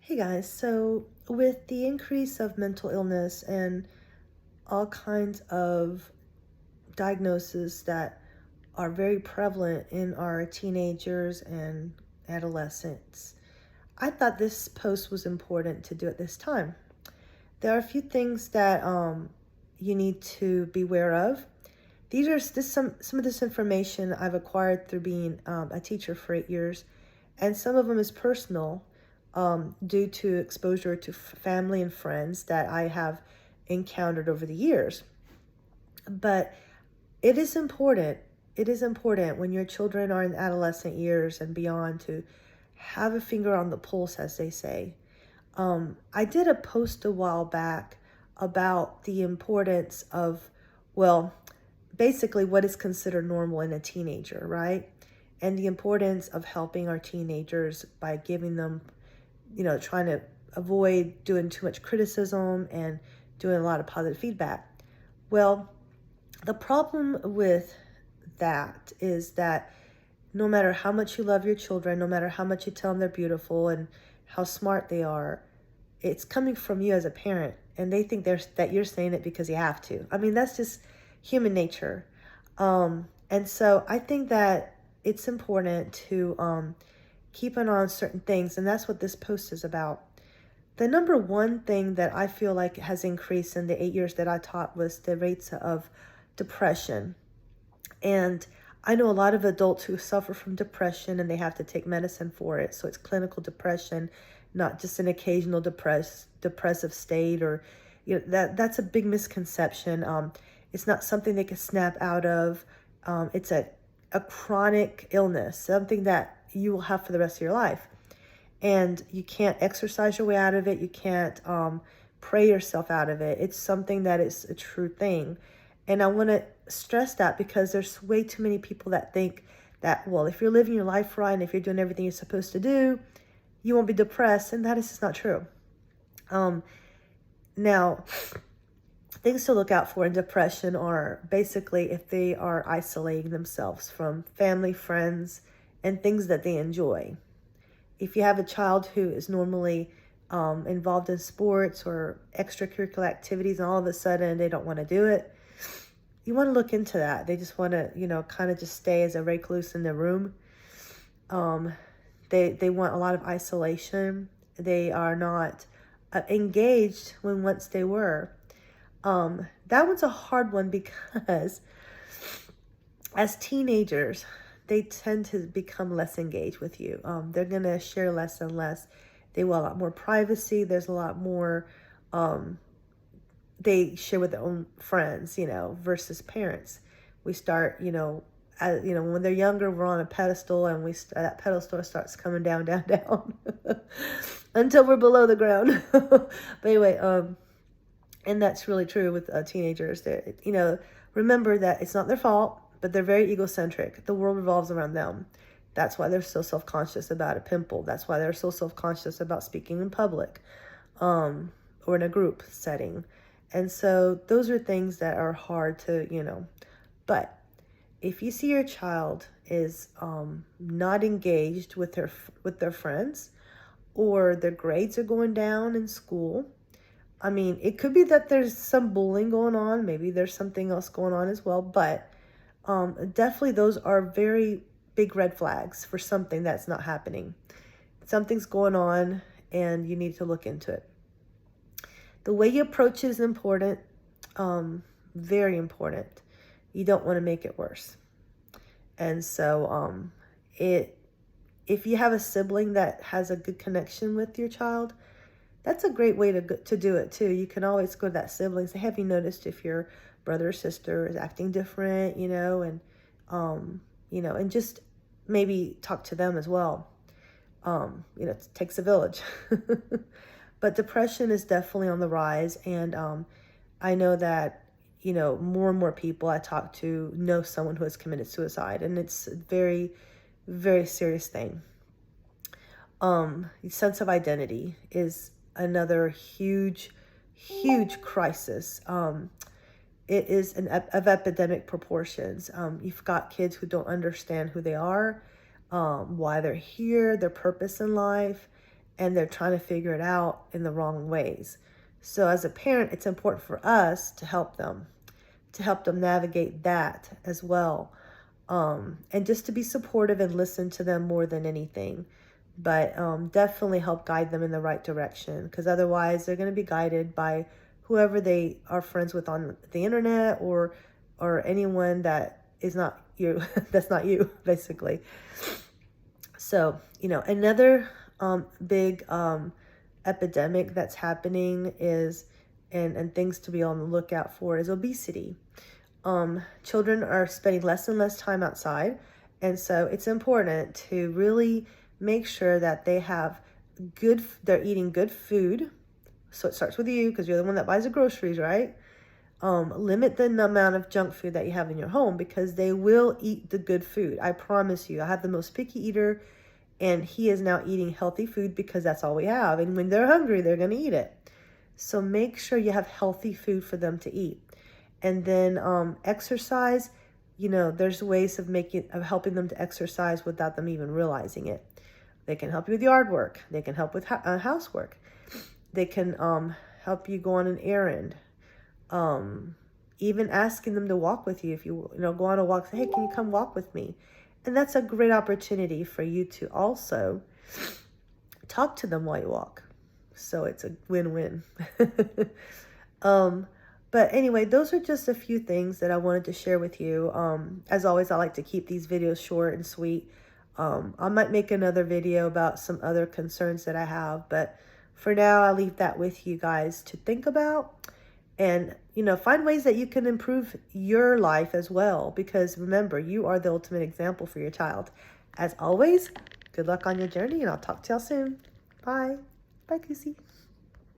Hey guys, so with the increase of mental illness and all kinds of diagnoses that are very prevalent in our teenagers and adolescents, I thought this post was important to do at this time. There are a few things that you need to be aware of. These are some of this information I've acquired through being a teacher for 8 years, and some of them is personal, due to exposure to family and friends that I have encountered over the years. But it is important. It is important when your children are in adolescent years and beyond to have a finger on the pulse, as they say. I did a post a while back about the importance of, well, basically what is considered normal in a teenager, right? And the importance of helping our teenagers by giving them, trying to avoid doing too much criticism and doing a lot of positive feedback. Well, the problem with that is that no matter how much you love your children, no matter how much you tell them they're beautiful and how smart they are, it's coming from you as a parent, and they think that you're saying it because you have to. I mean, that's just human nature. And so I think that it's important to keep an eye on certain things, and that's what this post is about. The number one thing that I feel like has increased in the 8 years that I taught was the rates of depression. And I know a lot of adults who suffer from depression and they have to take medicine for it. So it's clinical depression, not just an occasional depressive state, or that's a big misconception. It's not something they can snap out of. It's a chronic illness, something that you will have for the rest of your life. And you can't exercise your way out of it. You can't pray yourself out of it. It's something that is a true thing. And I want to stress that because there's way too many people that think that, well, if you're living your life right and if you're doing everything you're supposed to do, you won't be depressed. And that is just not true. Now, things to look out for in depression are basically if they are isolating themselves from family, friends, and things that they enjoy. If you have a child who is normally involved in sports or extracurricular activities and all of a sudden they don't want to do it, you want to look into that. They just want to, kind of just stay as a recluse in their room. They want a lot of isolation. They are not engaged when once they were. That one's a hard one because as teenagers, they tend to become less engaged with you. They're going to share less and less. They want a lot more privacy. There's a lot more they share with their own friends, versus parents. We start, when they're younger, we're on a pedestal, and that pedestal starts coming down, down, down until we're below the ground. But anyway, and that's really true with teenagers. Remember that it's not their fault, but they're very egocentric. The world revolves around them. That's why they're so self-conscious about a pimple. That's why they're so self-conscious about speaking in public, or in a group setting. And so those are things that are hard to, but if you see your child is not engaged with their friends, or their grades are going down in school, I mean, it could be that there's some bullying going on. Maybe there's something else going on as well. But definitely those are very big red flags for something that's not happening. Something's going on and you need to look into it. The way you approach it is important, very important. You don't want to make it worse. And so if you have a sibling that has a good connection with your child, that's a great way to do it too. You can always go to that sibling and say, have you noticed if your brother or sister is acting different, and just maybe talk to them as well. It takes a village. But depression is definitely on the rise. And I know that, more and more people I talk to know someone who has committed suicide. And it's a very, very serious thing. The sense of identity is another huge, huge crisis. It is of epidemic proportions. You've got kids who don't understand who they are, why they're here, their purpose in life. and they're trying to figure it out in the wrong ways. So as a parent, it's important for us to help them navigate that as well. And just to be supportive and listen to them more than anything. But definitely help guide them in the right direction, because otherwise they're going to be guided by whoever they are friends with on the internet, or anyone that is not you, that's not you, basically. So, another big epidemic that's happening is, and things to be on the lookout for, is obesity. Children are spending less and less time outside, and so it's important to really make sure that they're eating good food. So it starts with you, because you're the one that buys the groceries, right? Limit the amount of junk food that you have in your home, because they will eat the good food. I promise you. I have the most picky eater, and he is now eating healthy food because that's all we have. And when they're hungry, they're going to eat it. So make sure you have healthy food for them to eat. And then exercise. There's ways of helping them to exercise without them even realizing it. They can help you with yard work. They can help with housework. They can help you go on an errand. Even asking them to walk with you. If you go on a walk, say, hey, can you come walk with me? And that's a great opportunity for you to also talk to them while you walk. So it's a win-win. But anyway, those are just a few things that I wanted to share with you. As always, I like to keep these videos short and sweet. I might make another video about some other concerns that I have, but for now, I'll leave that with you guys to think about, and find ways that you can improve your life as well, because remember, you are the ultimate example for your child. As always, good luck on your journey, and I'll talk to y'all soon. Bye. Bye, Goosey.